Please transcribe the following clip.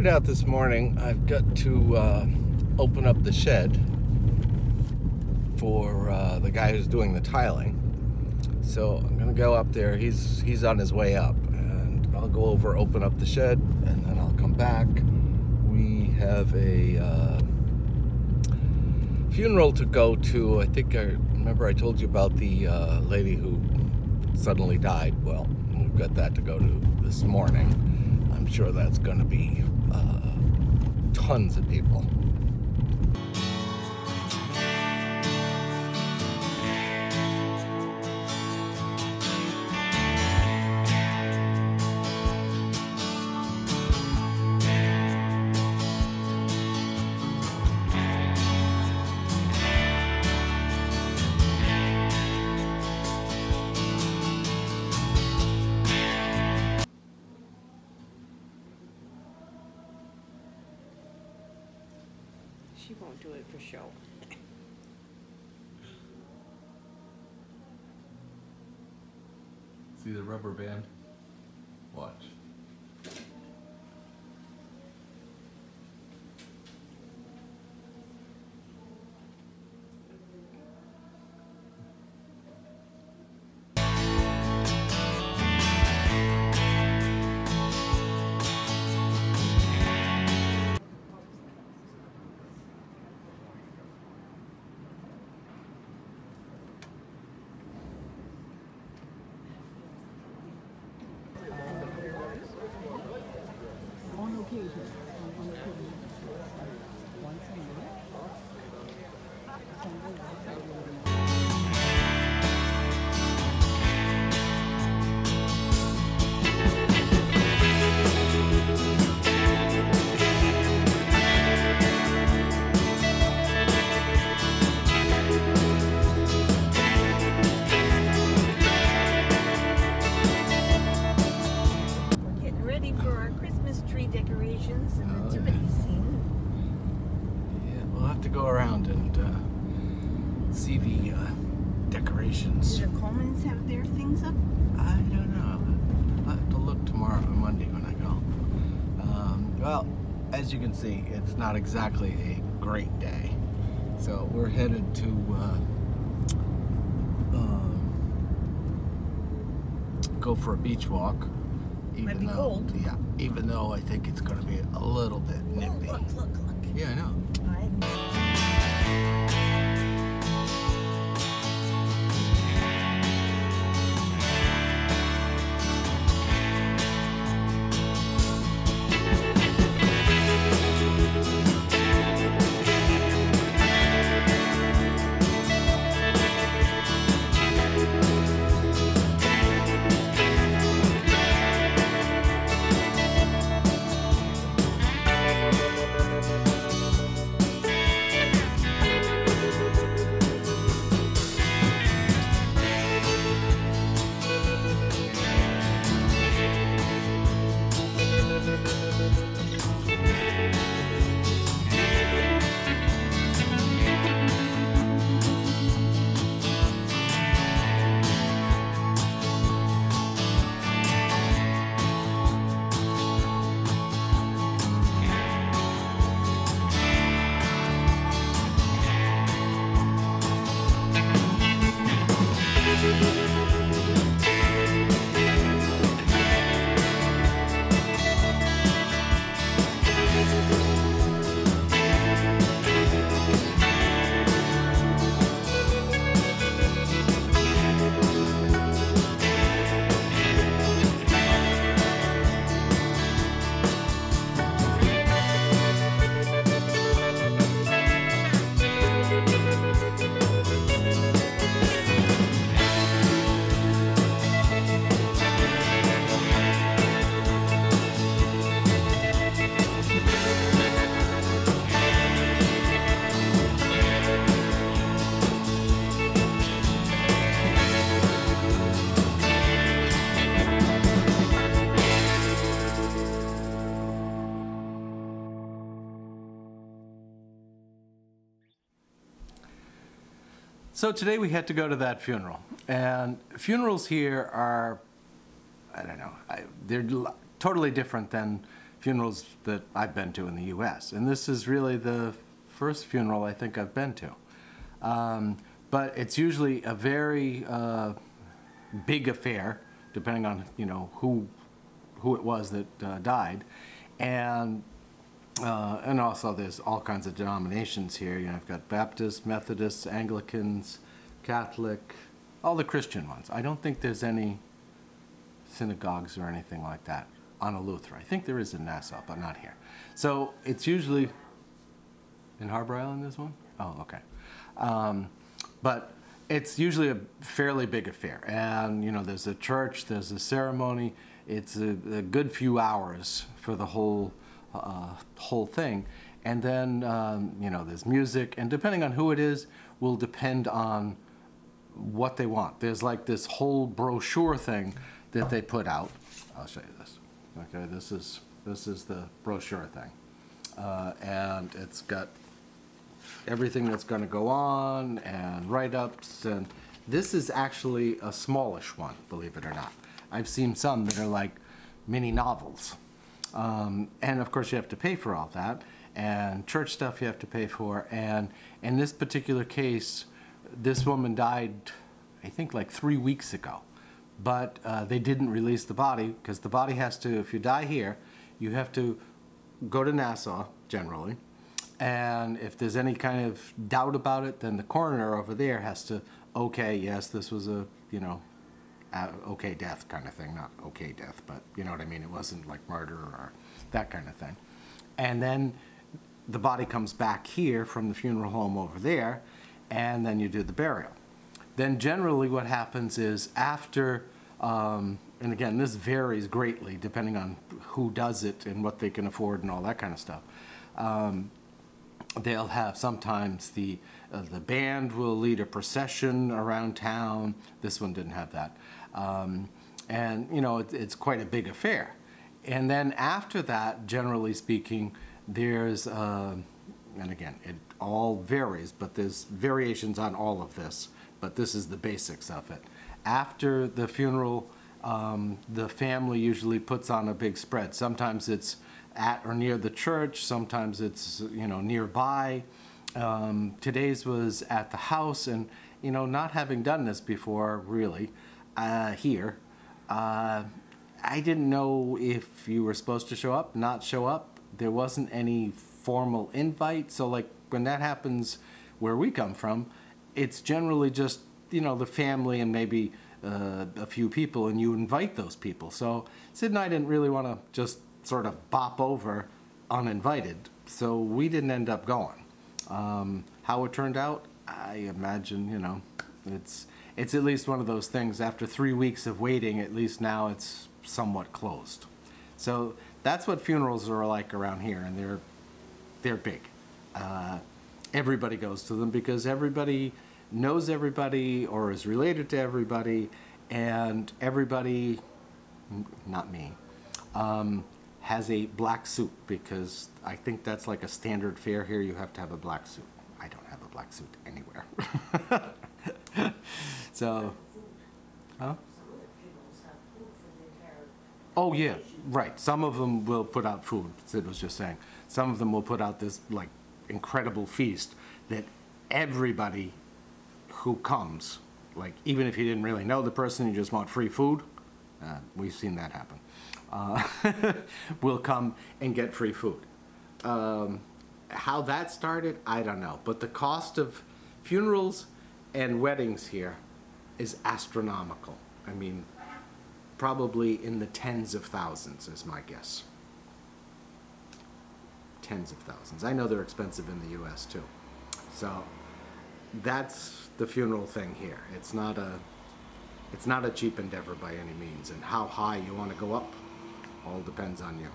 figured out this morning I've got to open up the shed for the guy who's doing the tiling. So I'm gonna go up there. He's on his way up, and I'll go over, open up the shed, and then I'll come back. We have a funeral to go to. I think I remember I told you about the lady who suddenly died. Well, we've got that to go to this morning. I'm sure that's going to be tons of people. She won't do it for show. See the rubber band? Watch. Go around and see the decorations. Do the Colemans have their things up? I don't know. I'll have to look tomorrow or Monday when I go. Well, as you can see, it's not exactly a great day. So we're headed to go for a beach walk. Even though, yeah, even though I think it's going to be a little bit nippy. Look. Yeah, I know. So today we had to go to that funeral, and funerals here are, I don't know, they're totally different than funerals that I've been to in the U.S. And this is really the first funeral I think I've been to. But it's usually a very big affair, depending on who it was that died, and also there's all kinds of denominations here. I've got Baptists, Methodists, Anglicans, Catholic, all the Christian ones. I don't think there's any synagogues or anything like that on Eleuthera. I think there is in Nassau, but not here. So it's usually in Harbor Island, this one? Oh, okay. But it's usually a fairly big affair. And, there's a church, there's a ceremony. It's a good few hours for the whole thing. And then, there's music. And depending on who it is, will depend on what they want. There's like this whole brochure thing that they put out. I'll show you this. Okay, this is the brochure thing. And it's got everything that's going to go on and write-ups, and this is actually a smallish one, believe it or not. I've seen some that are like mini novels, and of course you have to pay for all that, and church stuff you have to pay for. And in this particular case, this woman died, I think, like 3 weeks ago, but they didn't release the body because the body has to, if you die here, you have to go to Nassau generally. And if there's any kind of doubt about it, then the coroner over there has to, okay, yes, this was a, okay death kind of thing. Not okay death, but you know what I mean? It wasn't like murder or that kind of thing. And then the body comes back here from the funeral home over there, and then you do the burial. Then generally what happens is after, and again, this varies greatly depending on who does it and what they can afford and all that kind of stuff. They'll have sometimes the band will lead a procession around town. This one didn't have that. And, it's quite a big affair. And then after that, generally speaking, there's, and again, it all varies, but there's variations on all of this, but this is the basics of it. After the funeral, the family usually puts on a big spread. Sometimes it's at or near the church, sometimes it's nearby. Today's was at the house, and not having done this before really here, I didn't know if you were supposed to show up, not show up. There wasn't any formal invite, so like when that happens where we come from, it's generally just the family and maybe a few people, and you invite those people. So Sid and I didn't really want to just sort of bop over uninvited, so we didn't end up going. How it turned out, I imagine, it's at least one of those things. After 3 weeks of waiting, at least now it's somewhat closed. So that's what funerals are like around here, and they're big. Everybody goes to them because everybody knows everybody or is related to everybody, and everybody, not me, has a black suit, because I think that's like a standard fare here. You have to have a black suit. I don't have a black suit anywhere. So, huh? Oh yeah, right. Some of them will put out food, Sid was just saying. Some of them will put out this like incredible feast that everybody who comes, like even if you didn't really know the person, you just want free food, we've seen that happen, will come and get free food. How that started, I don't know. But the cost of funerals and weddings here is astronomical. I mean, probably in the tens of thousands is my guess. Tens of thousands. I know they're expensive in the US too. So that's the funeral thing here. It's not a cheap endeavor by any means, and how high you want to go up all depends on you.